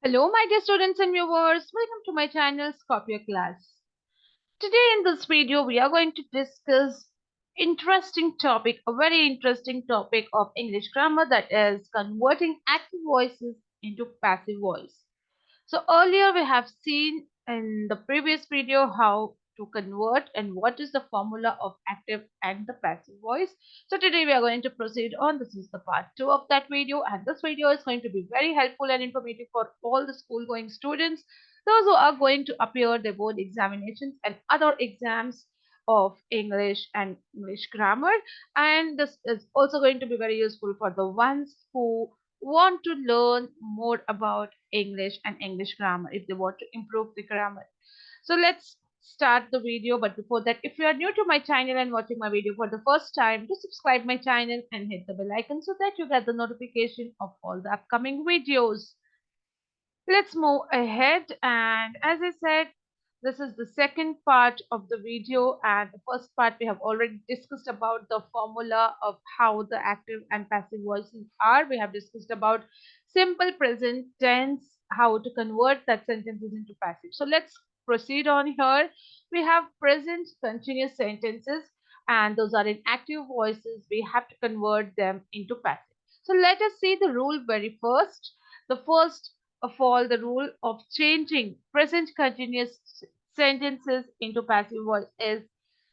Hello, my dear students and viewers. Welcome to my channel, Scorpio Class. Today in this video, we are going to discuss a very interesting topic of English grammar, that is converting active voices into passive voice. So earlier we have seen in the previous video how to convert and what is the formula of active and the passive voice. So today we are going to proceed on. This is the part 2 of that video, and this video is going to be very helpful and informative for all the school going students, those who are going to appear their board examinations and other exams of English and English grammar. And this is also going to be very useful for the ones who want to learn more about English and English grammar, if they want to improve the grammar. So let's start the video. But before that, if you are new to my channel and watching my video for the first time, do subscribe my channel and hit the bell icon so that you get the notification of all the upcoming videos. Let's move ahead, and as I said, this is the second part of the video, and the first part we have already discussed about the formula of how the active and passive voices are. We have discussed about simple present tense, how to convert that sentences into passive. So let's proceed on here. We have present continuous sentences, and those are in active voices. We have to convert them into passive. So let us see the rule very first. The first of all, the rule of changing present continuous sentences into passive voice is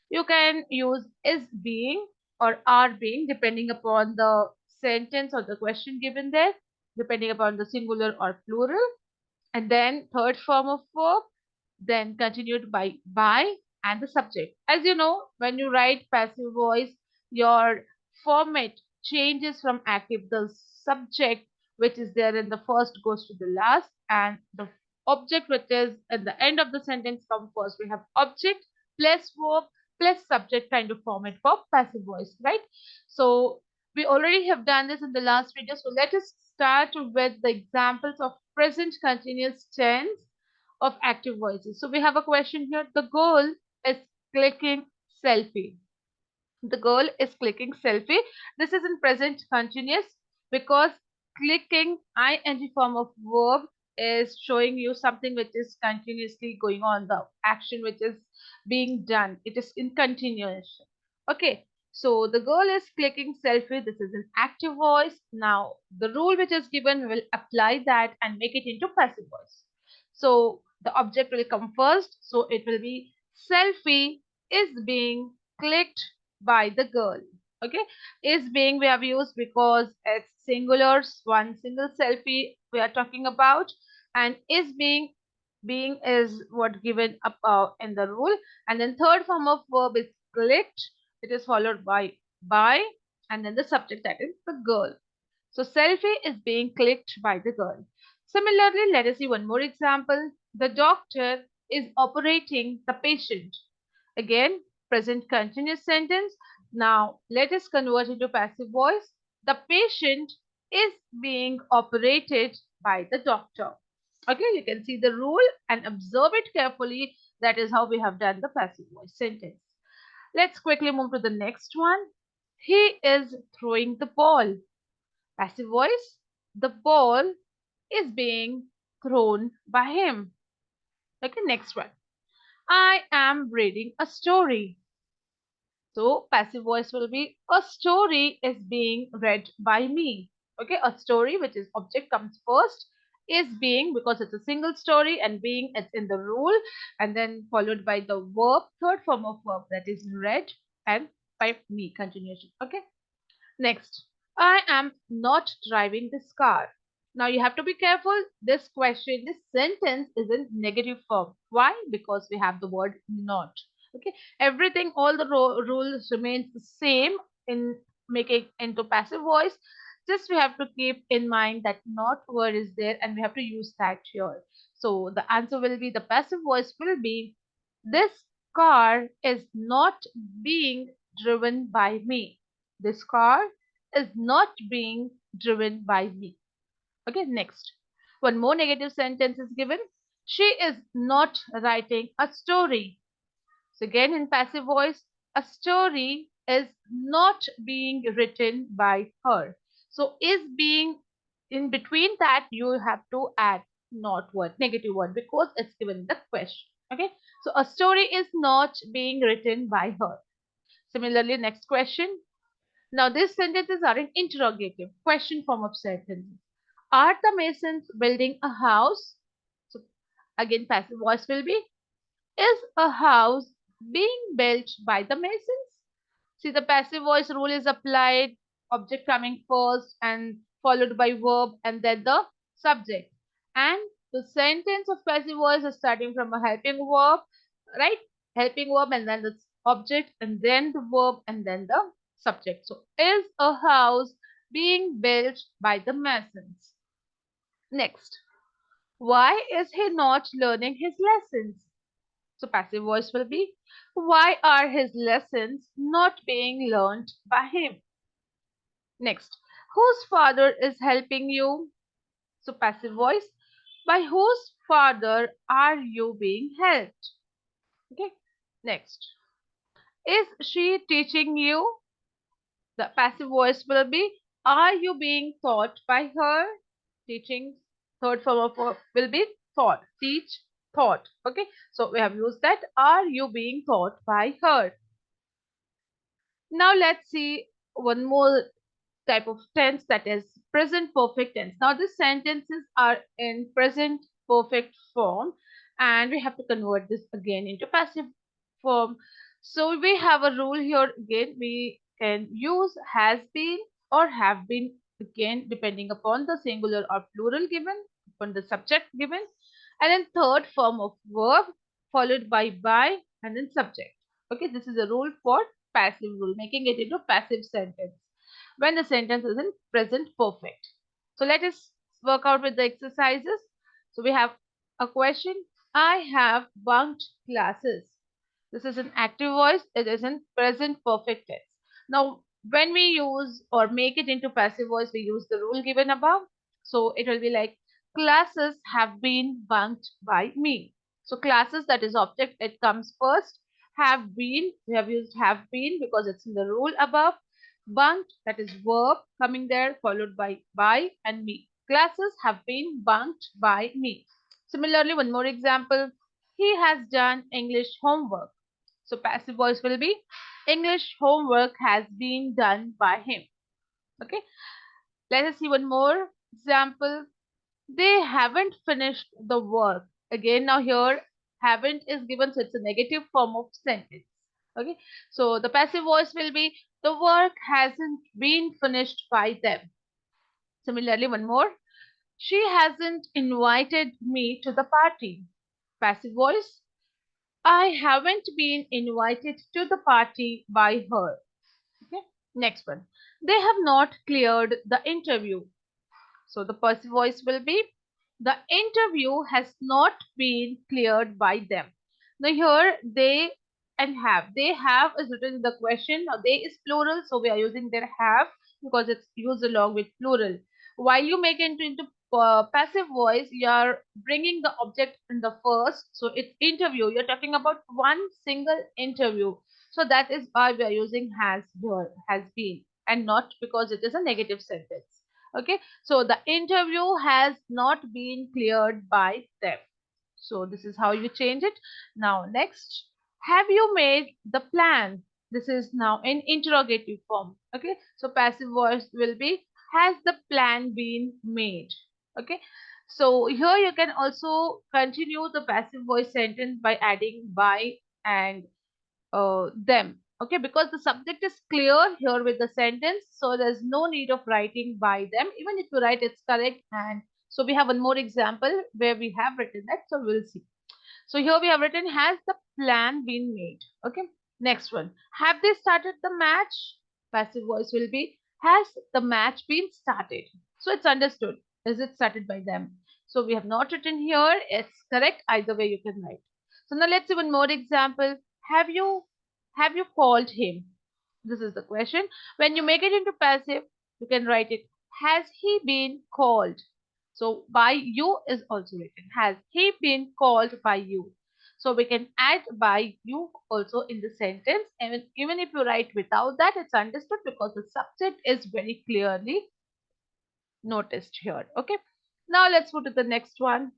you can use is being or are being depending upon the sentence or the question given there, depending upon the singular or plural. And then third form of verb, then continued by and the subject. As you know, when you write passive voice, your format changes from active. The subject which is there in the first goes to the last, and the object which is at the end of the sentence comes first. We have object plus verb plus subject kind of format for passive voice, right? So we already have done this in the last video. So let us start with the examples of present continuous tense of active voices. So we have a question here. The girl is clicking selfie. The girl is clicking selfie. This is in present continuous because clicking ing form of verb is showing you something which is continuously going on, the action which is being done. It is in continuation. Okay. So the girl is clicking selfie. This is an active voice. Now the rule which is given will apply that and make it into passive voice. So the object will come first. So it will be selfie is being clicked by the girl. Okay, is being we have used because it's singulars, one single selfie we are talking about, and is being is what given up in the rule. And then third form of verb is clicked. It is followed by, and then the subject, that is the girl. So selfie is being clicked by the girl. Similarly, let us see one more example. The doctor is operating the patient. Again, present continuous sentence. Now, let us convert into passive voice. The patient is being operated by the doctor. Okay, you can see the rule and observe it carefully. That is how we have done the passive voice sentence. Let's quickly move to the next one. He is throwing the ball. Passive voice. The ball is being thrown by him. Okay, next one. I am reading a story. So passive voice will be a story is being read by me. Okay, a story which is object comes first, is being because it's a single story, and being it's in the rule, and then followed by the verb, third form of verb, that is read, and by me continuation. Okay. Next, I am not driving this car. Now you have to be careful. This question, this sentence is in negative form. Why? Because we have the word not. Okay. Everything, all the rules remains the same in making into passive voice. Just we have to keep in mind that not word is there and we have to use that here. So the answer will be, the passive voice will be, this car is not being driven by me. This car is not being driven by me. Okay, next. One more negative sentence is given. She is not writing a story. So again in passive voice, a story is not being written by her. So is being, in between that you have to add. not word, negative word, because it's given in the question. Okay, so a story is not being written by her. Similarly, next question. Now, these sentences are in interrogative question form of sentences. Are the masons building a house? So, again, passive voice will be, is a house being built by the masons? See, the passive voice rule is applied, object coming first and followed by verb and then the subject. And the sentence of passive voice is starting from a helping verb, right? Helping verb and then the object and then the verb and then the subject. So, is a house being built by the masons? Next, why is he not learning his lessons? So passive voice will be, why are his lessons not being learned by him? Next, whose father is helping you? So passive voice, by whose father are you being helped? Okay. Next, is she teaching you? The passive voice will be, are you being taught by her? Teaching, third form of verb will be taught. Teach, taught. Okay. So we have used that. Are you being taught by her? Now let's see one more type of tense, that is present perfect tense. Now these sentences are in present perfect form and we have to convert this again into passive form. So we have a rule here again. We can use has been or have been again depending upon the singular or plural given, upon the subject given, and then third form of verb followed by and then subject. Okay, this is a rule for passive rule, making it into passive sentence when the sentence is in present perfect. So let us work out with the exercises. So we have a question. I have bunked classes. This is an active voice. It is in present perfect tense. Now, when we use or make it into passive voice, we use the rule given above. So it will be like classes have been bunked by me. So classes, that is object, it comes first. Have been, we have used have been because it's in the rule above. Bunked, that is verb coming there followed by and me. Classes have been bunked by me. Similarly, one more example. He has done English homework. So passive voice will be, English homework has been done by him. Okay. Let us see one more example. They haven't finished the work. Again, now here haven't is given, so it's a negative form of sentence. Okay. So the passive voice will be, the work hasn't been finished by them. Similarly, one more. She hasn't invited me to the party. Passive voice. I haven't been invited to the party by her. Okay. Next one. They have not cleared the interview. So the passive voice will be, the interview has not been cleared by them. Now here they and have. They have is written in the question. Now they is plural, so we are using their have because it's used along with plural. While you make it into passive voice, you are bringing the object in the first. So it's interview. You're talking about one single interview. So that is why we are using has here, has been, and not because it is a negative sentence. Okay, so the interview has not been cleared by them. So this is how you change it. Now next, have you made the plan? This is now in interrogative form. Okay, so passive voice will be, has the plan been made? Okay, so here you can also continue the passive voice sentence by adding by and them. Okay, because the subject is clear here with the sentence, so there's no need of writing by them. Even if you write, it's correct. And so we have one more example where we have written that, so we'll see. So here we have written, has the plan been made? Okay, next one, have they started the match? Passive voice will be, has the match been started? So it's understood, is it started by them? So we have not written here, it's correct, either way you can write. So now let's see one more example. Have you called him? This is the question. When you make it into passive, you can write it, has he been called? So by you is also written, has he been called by you? So we can add by you also in the sentence. And even if you write without that, it's understood because the subject is very clearly noticed here. Okay. Now let's go to the next one.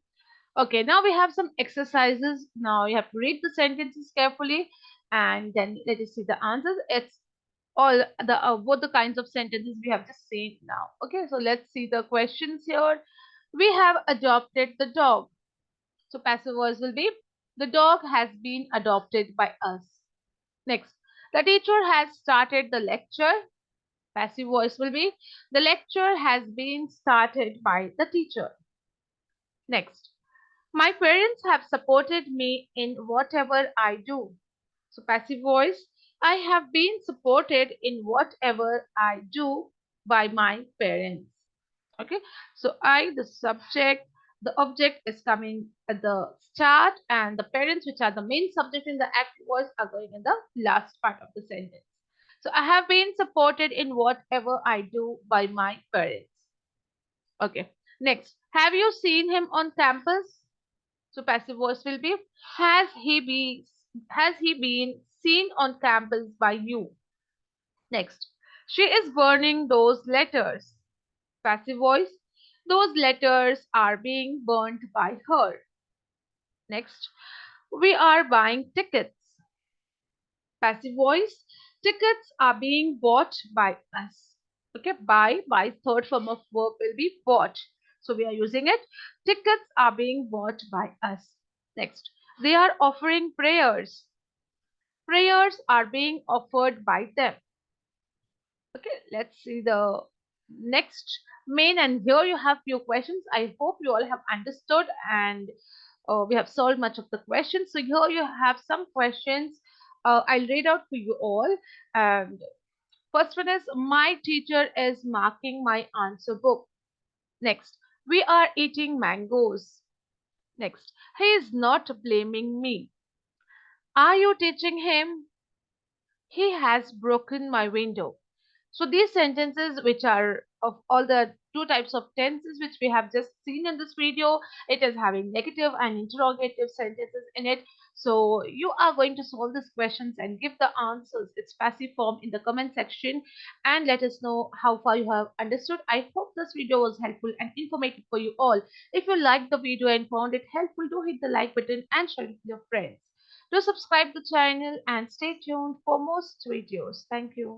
Okay, now we have some exercises. Now you have to read the sentences carefully and then let us see the answers. It's all the both the kinds of sentences we have just seen now. Okay, so let's see the questions here. We have adopted the dog. So passive voice will be the dog has been adopted by us. Next, the teacher has started the lecture. Passive voice will be the lecture has been started by the teacher. Next, my parents have supported me in whatever I do. So passive voice, I have been supported in whatever I do by my parents. Okay, so I, the subject, the object is coming at the start, and the parents, which are the main subject in the active voice, are going in the last part of the sentence. So I have been supported in whatever I do by my parents. Okay. Next, have you seen him on campus? So passive voice will be has he been seen on campus by you? Next, she is burning those letters. Passive voice, those letters are being burnt by her. Next, we are buying tickets. Passive voice, tickets are being bought by us. Okay, buy by third form of verb will be bought. So we are using it. Tickets are being bought by us. Next, they are offering prayers. Prayers are being offered by them. Okay, let's see the next main, and here you have few questions. I hope you all have understood and we have solved much of the questions. So here you have some questions. I'll read out for you all. And first one is my teacher is marking my answer book. Next, we are eating mangoes. Next, he is not blaming me. Are you teaching him? He has broken my window. So these sentences, which are of all the two types of tenses which we have just seen in this video, it is having negative and interrogative sentences in it. So you are going to solve these questions and give the answers, its passive form, in the comment section and let us know how far you have understood. I hope this video was helpful and informative for you all. If you liked the video and found it helpful, do hit the like button and share it with your friends. Do subscribe the channel and stay tuned for more videos. Thank you.